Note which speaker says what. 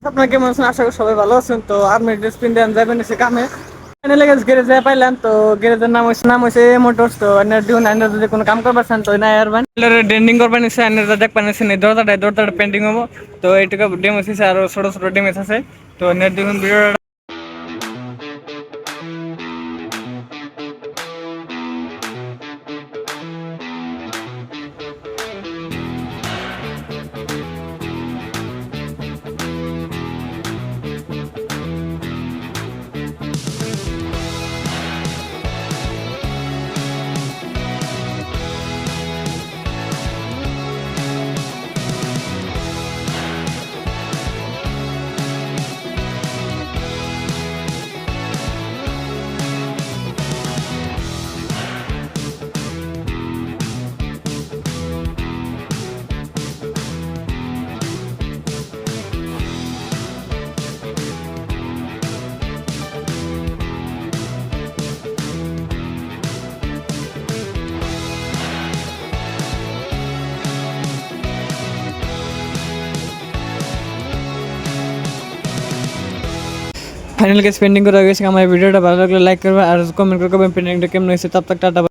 Speaker 1: আপনার কেমন আছেন? আশা করি সবাই ভালো আছেন। তো আপনি ড্রেস পিন দেন যাবেন এসে কামে ফাইনালি গেছে গ্যারেজে পাইলাম। তো গ্যারেজের নাম হইছে মোটরস। তো এনার দিন এনার যদি কোনো কাম করবার চান তো না আরবান ডেন্ডিং করবেন এসে এনার দেখ পানেছেন এই দরজাটা পেন্টিং হবো। তো এইটুকু ডেমেজ হয়েছে আরো ছোট ছোট ডেমেজ আছে। তো এনার দেখুন ভিডিও ফাইনাল গেছে পেন্টিং করা হয়ে গেছে। আমার ভিডিওটা ভালো লাগলে লাইক করবে আর কমেন্ট করবেন পেন্টিংটা কেমন হয়েছে। তব তক টাটা।